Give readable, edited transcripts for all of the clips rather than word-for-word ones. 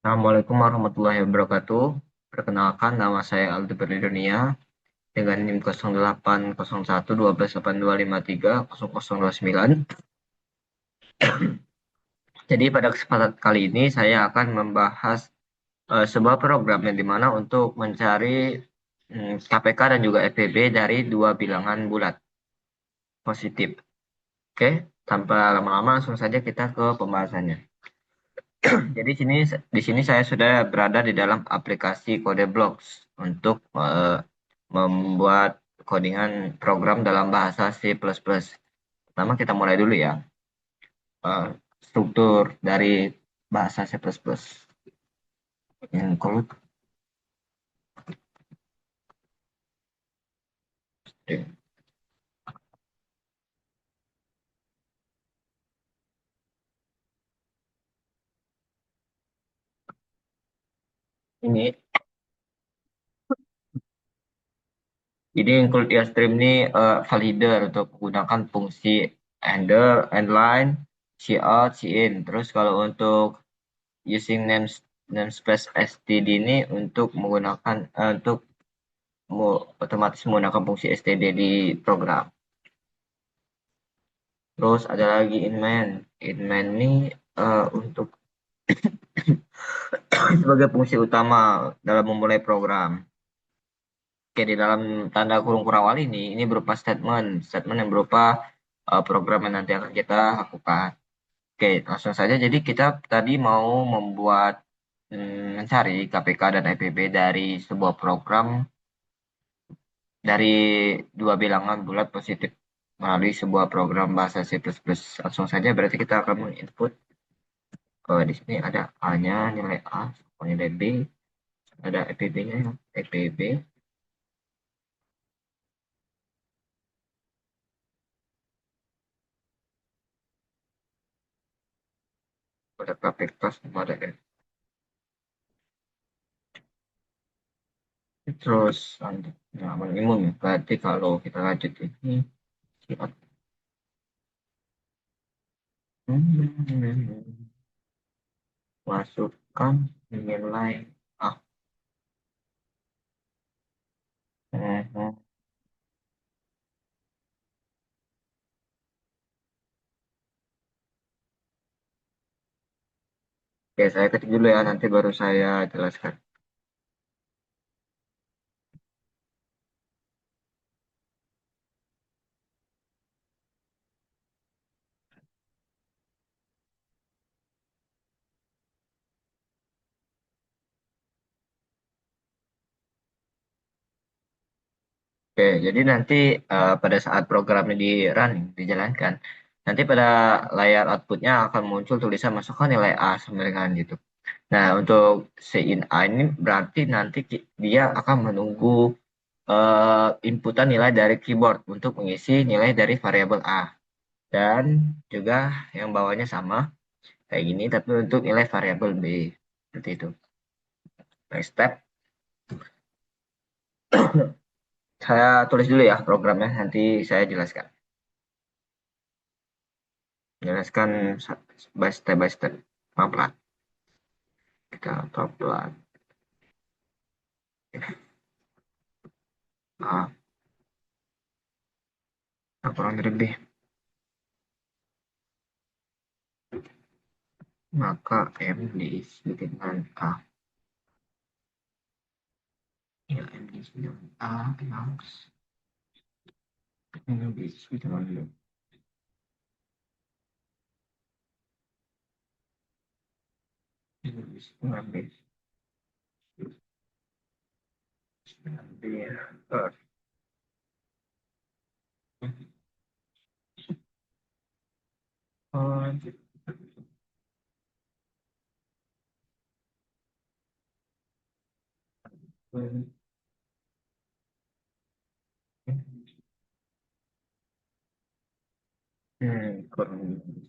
Assalamualaikum warahmatullahi wabarakatuh. Perkenalkan, nama saya Aldo Berlidunia dengan NIM 08011282530029. Jadi pada kesempatan kali ini saya akan membahas sebuah program yang dimana untuk mencari KPK dan juga FPB dari dua bilangan bulat positif. Oke, tanpa lama-lama langsung saja kita ke pembahasannya. Jadi di sini saya sudah berada di dalam aplikasi Codeblocks untuk membuat codingan program dalam bahasa C++. Pertama kita mulai dulu ya, eh, struktur dari bahasa C++. Include string. Ini include ya stream ini validator untuk menggunakan fungsi ender, endline, cout, cin. Terus kalau untuk using namespace std ini untuk menggunakan untuk otomatis menggunakan fungsi std di program. Terus ada lagi inmain. Inmain ini untuk sebagai fungsi utama dalam memulai program. Oke, di dalam tanda kurung kurawal ini berupa statement yang berupa program yang nanti akan kita lakukan. Oke, langsung saja. Jadi kita tadi mau membuat mencari KPK dan EPB dari sebuah program dari dua bilangan bulat positif melalui sebuah program bahasa C++. Langsung saja berarti kita akan menginput di sini ada A-nya nilai A, nilai B, ada EPB-nya ya, EPB, ada KPK sama ada F. Terus nah, minimum ya. Berarti kalau kita lanjut ini siap. Masukkan nilai A. Hmm. Oke, saya ketik dulu ya, nanti baru saya jelaskan. Oke, jadi nanti pada saat programnya di running, dijalankan, nanti pada layar outputnya akan muncul tulisan masukkan nilai A sama dengan gitu. Nah, untuk in A ini berarti nanti dia akan menunggu inputan nilai dari keyboard untuk mengisi nilai dari variabel A. Dan juga yang bawahnya sama, kayak gini, tapi untuk nilai variabel B. Seperti itu. Next step, saya tulis dulu ya programnya, nanti saya jelaskan. Jelaskan by step, pelan-pelan. Kita pelan-pelan. A, kurang lebih. Maka M diisi dengan A. Ya, M diisi dengan A, M diisi dengan B. M diisi dengan B. B. Oh, kurang lebih.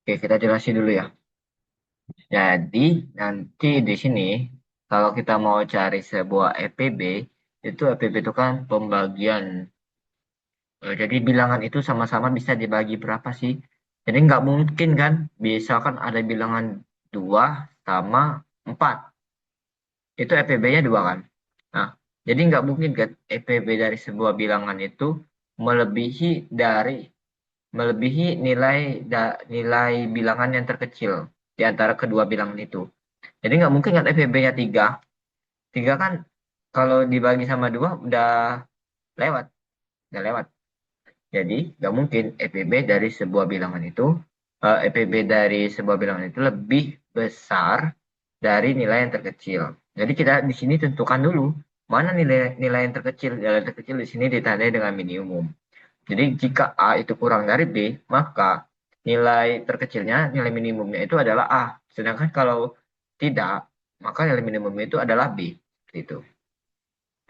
Oke, kita jelasin dulu ya. Jadi, nanti di sini, kalau kita mau cari sebuah EPB, Itu EPB itu kan pembagian. Jadi bilangan itu sama-sama bisa dibagi berapa sih? Jadi nggak mungkin kan, misalkan ada bilangan 2 sama 4. Itu EPB-nya 2 kan? Nah, jadi nggak mungkin kan EPB dari sebuah bilangan itu melebihi dari nilai nilai bilangan yang terkecil di antara kedua bilangan itu. Jadi nggak mungkin kan EPB-nya 3. 3 kan kalau dibagi sama 2 lewat, udah lewat. Jadi nggak mungkin EPB dari sebuah bilangan itu EPB dari sebuah bilangan itu lebih besar dari nilai yang terkecil. Jadi kita di sini tentukan dulu mana nilai nilai yang terkecil. Nilai yang terkecil di sini ditandai dengan minimum. Jadi jika A itu kurang dari B, maka nilai terkecilnya, nilai minimumnya itu adalah A. Sedangkan kalau tidak, maka nilai minimumnya itu adalah B. Gitu.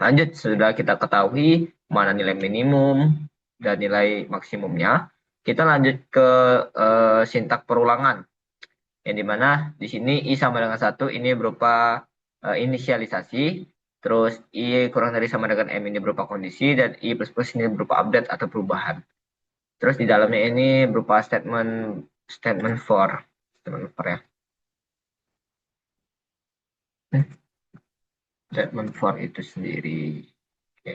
Lanjut, sudah kita ketahui mana nilai minimum dan nilai maksimumnya. Kita lanjut ke sintak perulangan. Yang dimana di sini I sama dengan 1 ini berupa inisialisasi. Terus I kurang dari sama dengan M ini berupa kondisi. Dan I plus plus ini berupa update atau perubahan. Terus di dalamnya ini berupa statement statement for. Statement for ya. Statement for itu sendiri. Oke.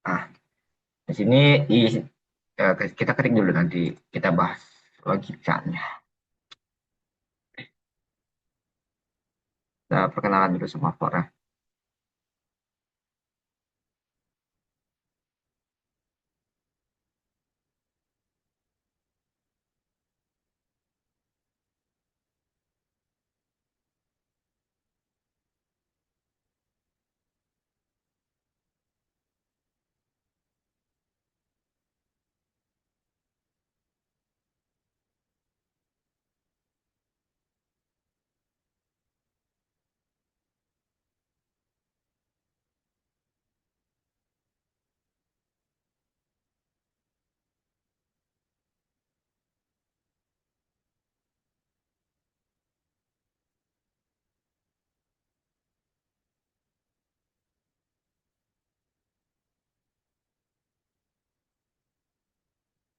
Ah, di sini kita ketik dulu nanti kita bahas logikanya. Kita perkenalan dulu sama for ya.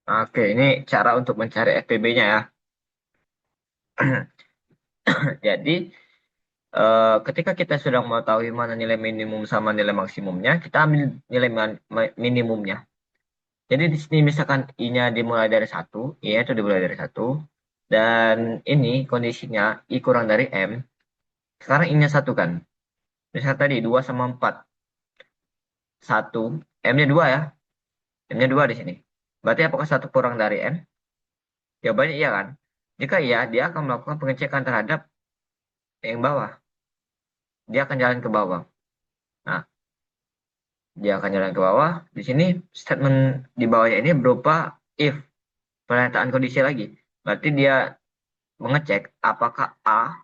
Oke, ini cara untuk mencari FPB-nya ya. Jadi, ketika kita sudah mengetahui mana nilai minimum sama nilai maksimumnya, kita ambil nilai minimumnya. Jadi di sini misalkan I-nya dimulai dari 1, I-nya itu dimulai dari 1, dan ini kondisinya I kurang dari M, sekarang I-nya 1 kan. Misal tadi 2 sama 4, 1, M-nya 2 ya, M-nya 2 di sini. Berarti apakah 1 kurang dari M? Jawabannya iya kan? Jika iya, dia akan melakukan pengecekan terhadap yang bawah. Dia akan jalan ke bawah. Nah, dia akan jalan ke bawah. Di sini statement di bawahnya ini berupa if, pernyataan kondisi lagi. Berarti dia mengecek apakah A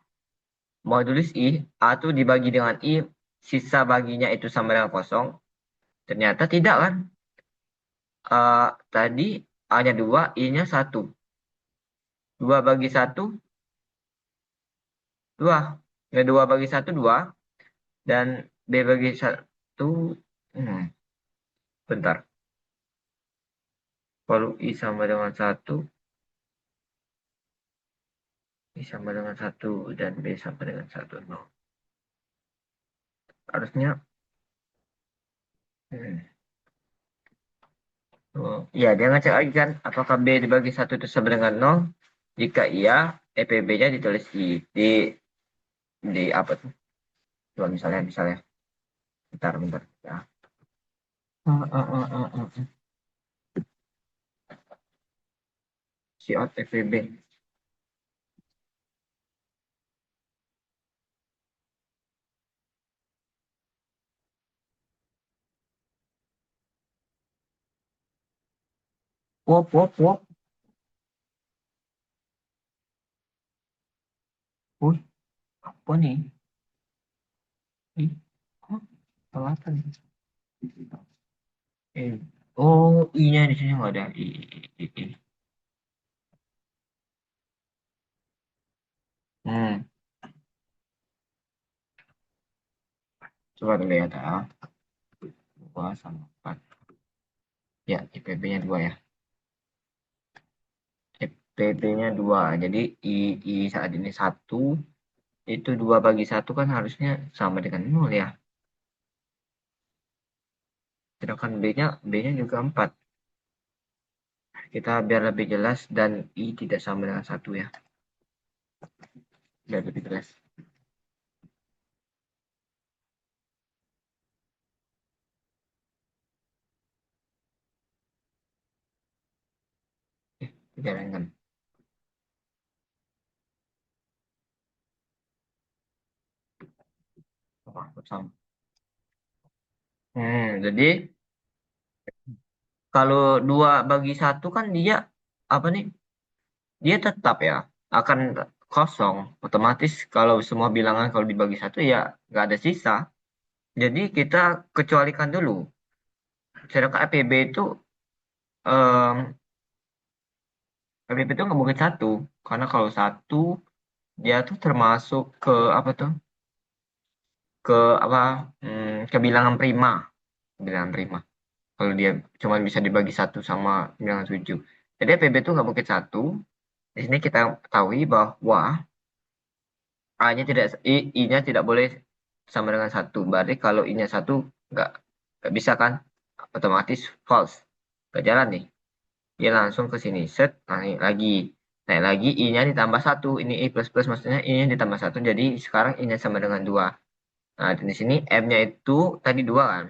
modulis I, A itu dibagi dengan I, sisa baginya itu sama dengan kosong. Ternyata tidak kan? Tadi A-nya 2, I-nya 1. 2 bagi 1, 2. Ya, 2 bagi 1, 2. Dan B bagi 1, hmm, bentar. Kalau I sama dengan 1, I sama dengan 1, dan B sama dengan 1. No. Harusnya, hmm. Oh, iya, dia ngecek lagi kan, apakah B dibagi 1 itu sama dengan 0? Jika iya, EPB-nya ditulis di apa tuh? Coba misalnya. Bentar. Ya. Ah, ah, ah, ah, ah. Si out EPB. Wop. Wih, apa nih? Ih, kok kelihatan? Eh, oh, I-nya di sini nggak ada. I. Hmm. Coba dulu ya, ta. 2 sama 4. Ya, IPB-nya 2 ya. IPB-nya 2. Jadi I saat ini 1, itu 2 bagi 1 kan harusnya sama dengan 0 ya. Sedangkan B-nya juga 4. Kita biar lebih jelas dan I tidak sama dengan 1 ya. Biar lebih jelas. Jalankan. Oh, sama. Jadi kalau 2 bagi 1 kan dia apa nih? Dia tetap ya akan kosong. Otomatis kalau semua bilangan kalau dibagi 1 ya nggak ada sisa. Jadi kita kecualikan dulu. Sedangkan APB itu APB itu nggak mungkin 1. Karena kalau 1 dia tuh termasuk ke apa tuh? Ke apa? Ke bilangan prima. Bilangan prima. Kalau dia cuma bisa dibagi 1 sama bilangan 7. Jadi APB itu nggak mungkin 1. Di sini kita ketahui bahwa A-nya tidak I-nya tidak boleh sama dengan 1. Berarti kalau I-nya 1 nggak nggak bisa kan? Otomatis false. Nggak jalan nih. Dia langsung ke sini. Set, naik lagi. Naik lagi, I-nya ditambah 1. Ini I plus plus maksudnya I-nya ditambah 1. Jadi sekarang I-nya sama dengan 2. Nah, di sini M-nya itu tadi 2 kan?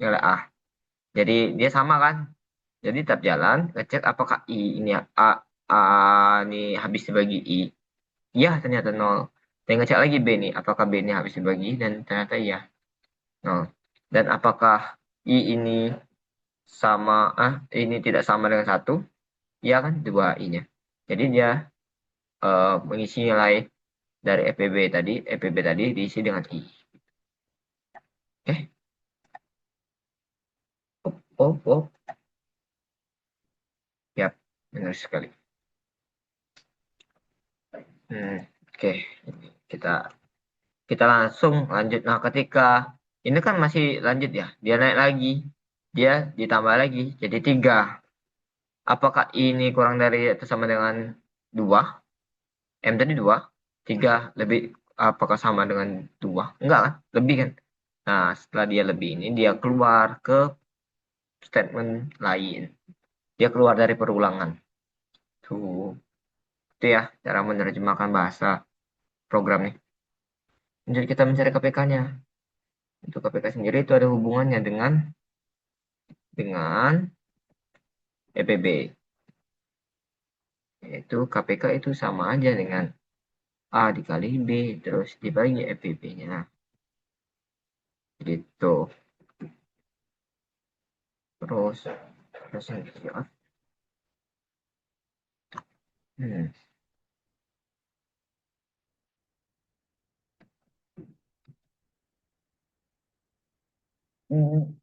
Nilai A. Jadi dia sama kan? Jadi tetap jalan. Ngecek apakah I ini A ini habis dibagi I. Iya, ternyata 0. Dan ngecek lagi B nih. Apakah B ini habis dibagi? Dan ternyata iya. 0. Dan apakah I ini sama, ini tidak sama dengan 1? Iya kan? 2 I-nya. Jadi dia mengisi nilai dari EPB tadi diisi dengan I. Oke, oh, oh, ya, benar sekali. Oke, ini kita kita langsung lanjut. Nah, ketika ini kan masih lanjut ya, dia naik lagi, dia ditambah lagi jadi 3. Apakah ini kurang dari atau sama dengan 2? M tadi 2, 3 lebih, apakah sama dengan 2? Enggak kan? Lebih kan? Nah, setelah dia lebih ini, dia keluar ke statement lain. Dia keluar dari perulangan. Tuh, itu ya cara menerjemahkan bahasa program nih. Jadi kita mencari KPK-nya. Untuk KPK sendiri itu ada hubungannya dengan EPB. Yaitu KPK itu sama aja dengan A dikali B terus dibagi EPB-nya. Gitu. Terus terus yang ketiga. Hmm. Hmm.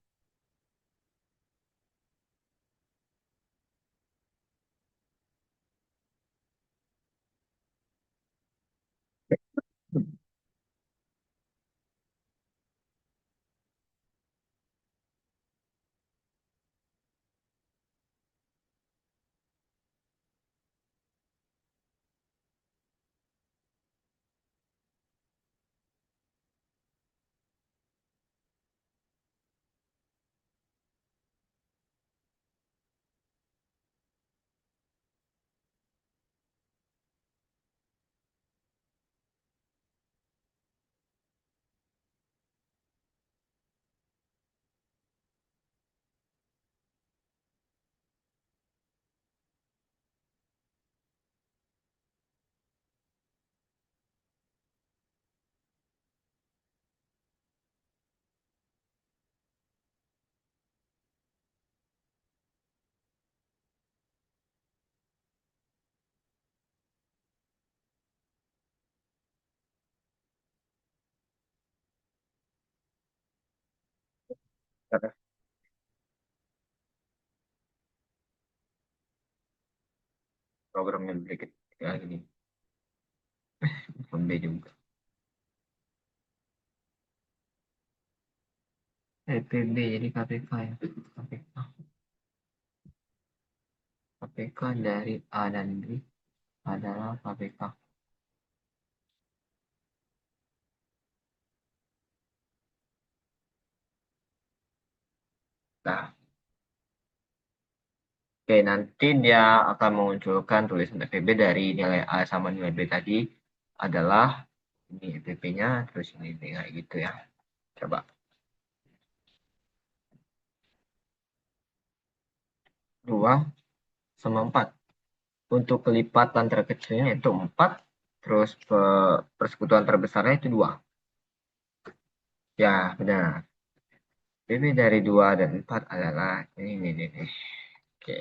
Programnya sedikit ya gini. B juga. EPB jadi KPK ya. KPK. KPK dari A dan B adalah KPK. Nah, oke, nanti dia akan mengunculkan tulisan EPB dari nilai A sama nilai B tadi adalah ini EPB-nya, terus ini kayak gitu ya. Coba. 2 sama 4. Untuk kelipatan terkecilnya itu 4, terus persekutuan terbesarnya itu 2. Ya, benar. EPB dari 2 dan 4 adalah ini. Oke.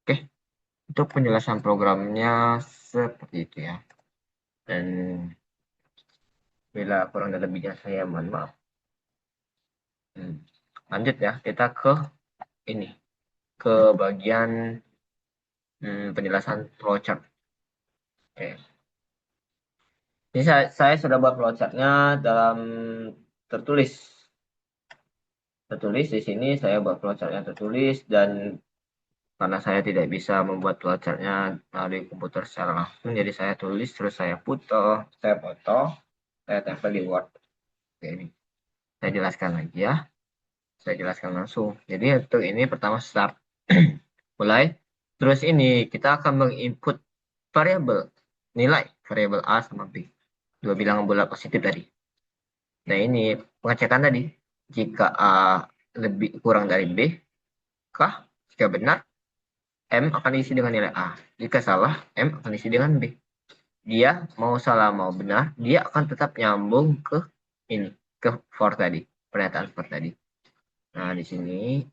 Oke, untuk penjelasan programnya seperti itu ya. Dan bila kurang dan lebihnya saya mohon maaf. Lanjut ya, kita ke ini, ke bagian penjelasan flowchart. Oke. Ini saya sudah buat flowchartnya dalam tertulis. Tertulis di sini saya buat flowchartnya tertulis, dan karena saya tidak bisa membuat flowchartnya dari komputer secara langsung, jadi saya tulis terus saya foto, saya tempel di Word. Oke, ini saya jelaskan lagi ya. Saya jelaskan langsung. Jadi untuk ini pertama start. Mulai. Terus ini kita akan menginput variabel nilai variabel A sama B. Dua bilangan bulat positif tadi. Nah ini pengecekan tadi. Jika A lebih kurang dari B, kah? Jika benar, M akan diisi dengan nilai A. Jika salah, M akan diisi dengan B. Dia mau salah mau benar, dia akan tetap nyambung ke ini, ke for tadi, pernyataan for tadi. Nah di sini,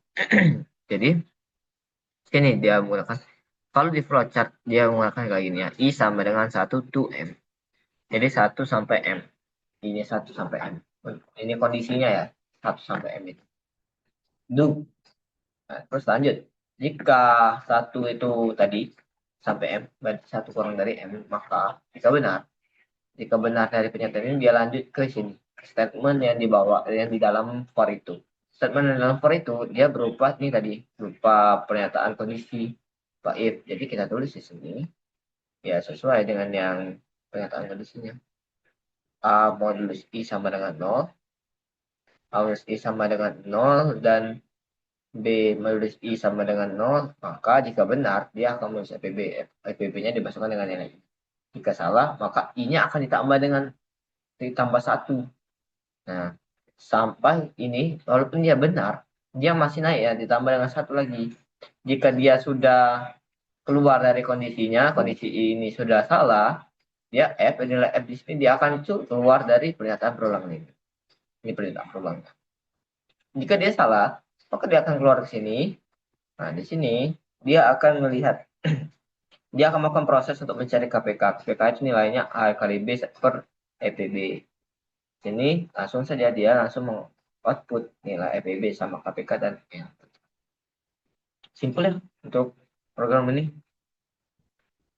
jadi sini dia menggunakan, kalau di flowchart dia menggunakan kayak gini ya, I sama dengan 1 to M. Jadi 1 sampai M. Ini 1 sampai M. Ini kondisinya ya, 1 sampai M itu. Do. Nah, terus lanjut. Jika 1 itu tadi sampai M, berarti 1 kurang dari M, maka jika benar dari pernyataan ini, dia lanjut ke sini. Statement yang dibawa, yang di dalam for itu. Statement yang di dalam for itu, dia berupa ini tadi, berupa pernyataan kondisi, if. Jadi kita tulis di sini, ya sesuai dengan yang pernyataan kondisinya. A modulus I sama dengan 0, A modulus I sama dengan 0, dan B modulus I sama dengan 0, maka jika benar, dia akan menulis EPB. EPB-nya dimasukkan dengan nilai. Jika salah, maka I-nya akan ditambah 1. Nah, sampai ini, walaupun dia benar, dia masih naik ya, ditambah dengan 1 lagi. Jika dia sudah keluar dari kondisinya, kondisi ini sudah salah, dia nilai F di sini dia akan keluar dari pernyataan berulang ini. Ini pernyataan berulang. Jika dia salah, maka dia akan keluar ke sini. Nah, di sini dia akan melihat, dia akan melakukan proses untuk mencari KPK. KPK itu nilainya A kali B per EPB. Sini langsung saja dia langsung output nilai EPB sama KPK dan N. Simple ya untuk program ini.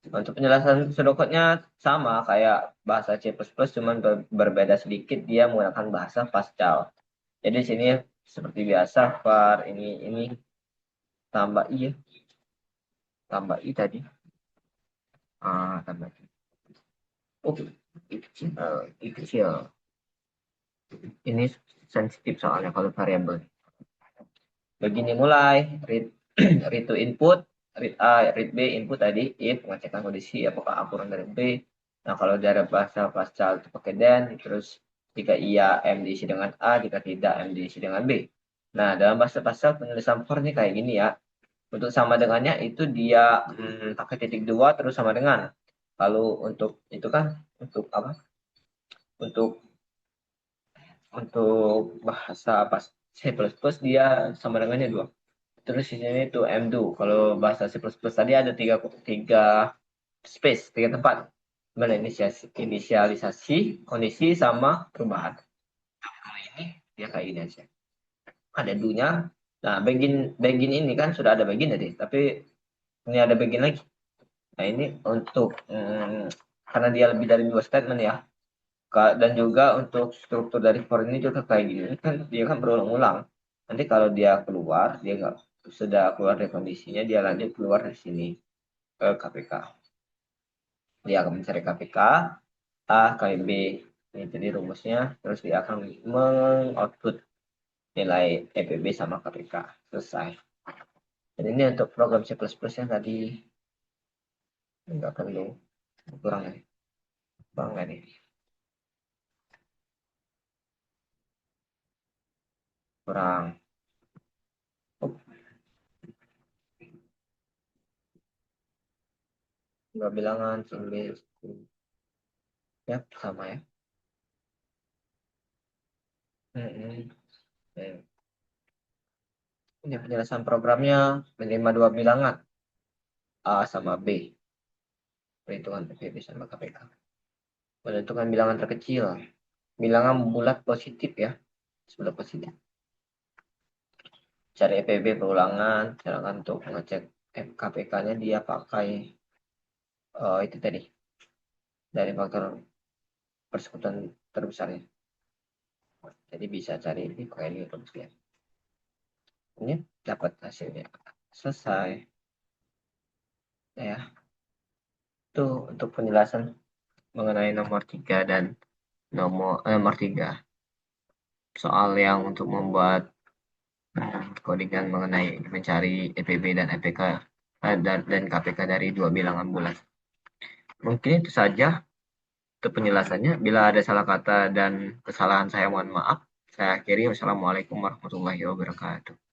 Untuk penjelasan pseudocode-nya sama kayak bahasa C++, cuman berbeda sedikit, dia menggunakan bahasa Pascal. Jadi sini seperti biasa var ini tambah i ya. Tambah i tadi. Tambah i. Oh, i kecil. Ini sensitif soalnya kalau variabel. Begini mulai read read to input, read A, read B input tadi, if pengecekan kondisi apakah A kurang dari B. Nah kalau dari bahasa Pascal itu pakai then, terus jika iya M diisi dengan A, jika tidak M diisi dengan B. Nah dalam bahasa Pascal penulisan for ini kayak gini ya. Untuk sama dengannya itu dia pakai titik dua terus sama dengan. Lalu untuk itu kan untuk apa? Untuk bahasa C++ dia sama dengannya 2. Terus di sini tuh M2. Kalau bahasa C++ tadi ada tiga space, 3 tempat. Mana inisialisasi, kondisi, sama perubahan. Kalau ini dia kayak ini aja. Ada do-nya. Nah, begin ini kan sudah ada begin tadi, tapi ini ada begin lagi. Nah, ini untuk karena dia lebih dari 2 statement ya. Dan juga untuk struktur dari for ini juga kayak gini kan dia kan berulang-ulang. Nanti kalau dia keluar, dia nggak sudah keluar dari kondisinya, dia lanjut keluar dari sini ke KPK. Dia akan mencari KPK A kali B. Ini jadi rumusnya. Terus dia akan mengoutput nilai EPB sama KPK. Selesai. Dan ini untuk program C++ yang tadi nggak perlu. Kurang ya? Kurang nggak nih? Kurang. Oh, nggak bilangan, tulis. Ya, sama ya. Mm-mm. Ya. Ini penjelasan programnya menerima dua bilangan A sama B. Perhitungan PPB sama KPK. Menentukan bilangan terkecil. Bilangan bulat positif ya. Sebelah positif. Cari EPB perulangan. Sedangkan untuk mengecek KPK-nya dia pakai itu tadi. Dari faktor persekutuan terbesarnya. Jadi bisa cari ini pakai ini terus ya. Ini dapat hasilnya. Selesai. Ya, itu untuk penjelasan mengenai nomor 3 dan nomor 3 soal yang untuk membuat codingan mengenai mencari EPB dan EPK dan KPK dari dua bilangan bulat. Mungkin itu saja untuk penjelasannya. Bila ada salah kata dan kesalahan saya mohon maaf. Saya akhiri. Wassalamualaikum warahmatullahi wabarakatuh.